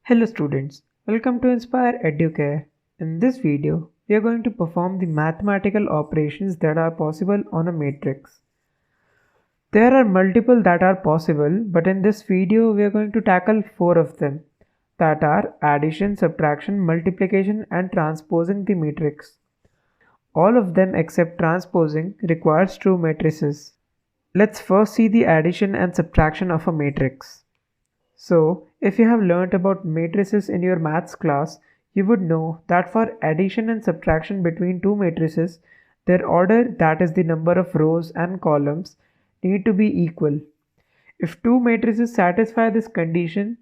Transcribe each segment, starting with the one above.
Hello students, welcome to Inspire Educare. In this video, we are going to perform the mathematical operations that are possible on a matrix. There are multiple that are possible, but in this video we are going to tackle 4 of them, that are addition, subtraction, multiplication and transposing the matrix. All of them except transposing requires true matrices. Let's first see the addition and subtraction of a matrix. So, if you have learnt about matrices in your maths class, you would know that for addition and subtraction between two matrices, their order, that is the number of rows and columns, need to be equal. If two matrices satisfy this condition,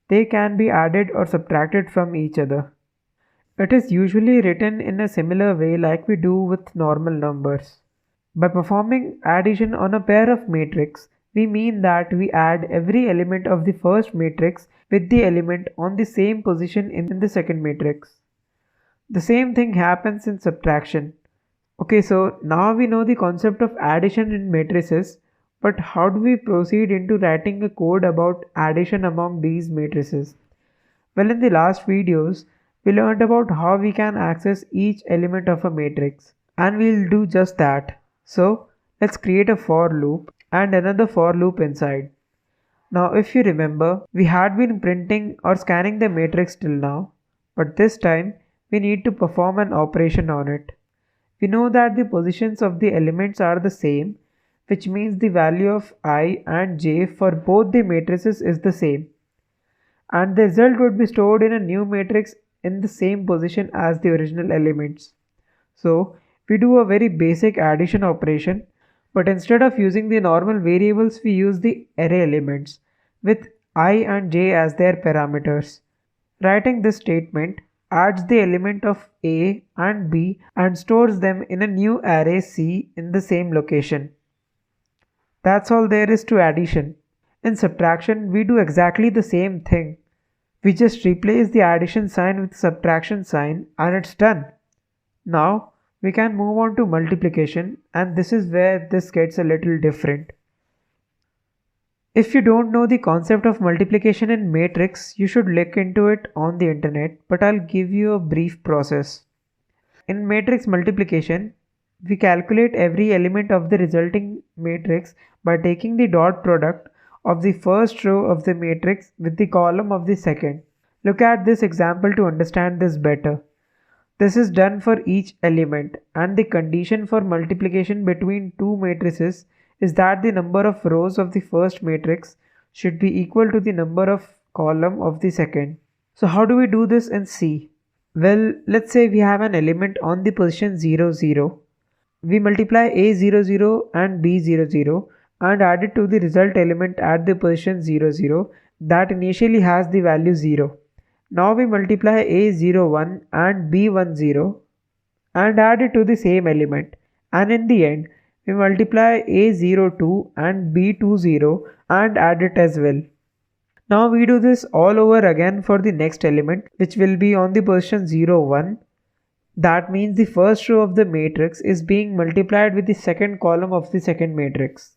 they can be added or subtracted from each other. It is usually written in a similar way like we do with normal numbers. By performing addition on a pair of matrix, we mean that we add every element of the first matrix with the element on the same position in the second matrix. The same thing happens in subtraction. Okay, so now we know the concept of addition in matrices, but how do we proceed into writing a code about addition among these matrices? Well, in the last videos, we learned about how we can access each element of a matrix, and we'll do just that. So, let's create a for loop and another for loop inside. Now, if you remember, we had been printing or scanning the matrix till now, but this time we need to perform an operation on it. We know that the positions of the elements are the same, which means the value of I and j for both the matrices is the same, and the result would be stored in a new matrix in the same position as the original elements. So we do a very basic addition operation, but instead of using the normal variables, we use the array elements with I and j as their parameters. Writing this statement adds the element of a and b and stores them in a new array c in the same location. That's all there is to addition. In subtraction, we do exactly the same thing. We just replace the addition sign with subtraction sign and it's done. Now we can move on to multiplication, and this is where this gets a little different. If you don't know the concept of multiplication in matrix, you should look into it on the internet, but I'll give you a brief process. In matrix multiplication, we calculate every element of the resulting matrix by taking the dot product of the first row of the matrix with the column of the second. Look at this example to understand this better. This is done for each element, and the condition for multiplication between two matrices is that the number of rows of the first matrix should be equal to the number of column of the second. So how do we do this in C? Well, let's say we have an element on the position 0, 0. We multiply A00 and B00 and add it to the result element at the position 0, 0 that initially has the value 0. Now we multiply A01 and B10 and add it to the same element, and in the end we multiply A02 and B20 and add it as well. Now we do this all over again for the next element, which will be on the position 01. That means the first row of the matrix is being multiplied with the second column of the second matrix.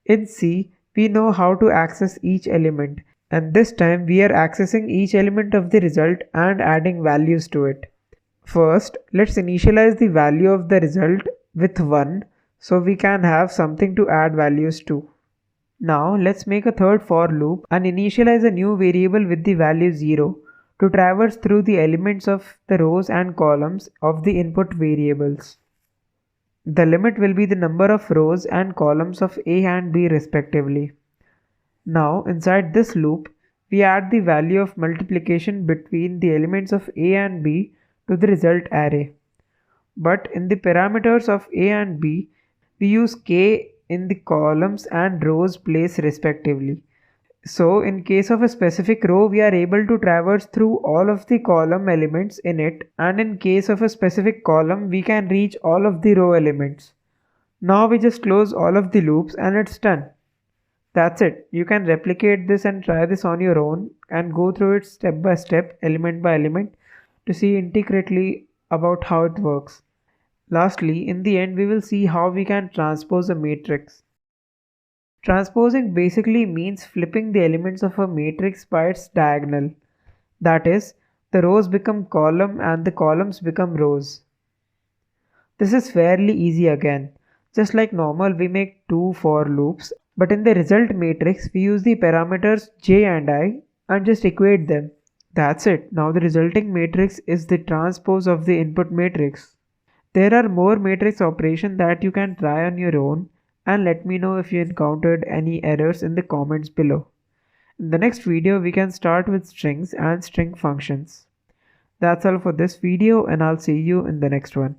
In C, we know how to access each element, and this time we are accessing each element of the result and adding values to it. First, let's initialize the value of the result with 1 so we can have something to add values to. Now let's make a third for loop and initialize a new variable with the value 0 to traverse through the elements of the rows and columns of the input variables. The limit will be the number of rows and columns of A and B respectively. Now inside this loop, we add the value of multiplication between the elements of A and B to the result array. But in the parameters of A and B, we use k in the columns and rows place respectively. So in case of a specific row, we are able to traverse through all of the column elements in it, and in case of a specific column, we can reach all of the row elements. Now we just close all of the loops and it's done. That's it. You can replicate this and try this on your own and go through it step by step, element by element, to see intricately about how it works. Lastly, in the end, we will see how we can transpose a matrix. Transposing basically means flipping the elements of a matrix by its diagonal. That is, the rows become column and the columns become rows. This is fairly easy again. Just like normal, we make two for loops, but in the result matrix, we use the parameters j and I and just equate them. That's it. Now the resulting matrix is the transpose of the input matrix. There are more matrix operations that you can try on your own, and let me know if you encountered any errors in the comments below. In the next video, we can start with strings and string functions. That's all for this video, and I'll see you in the next one.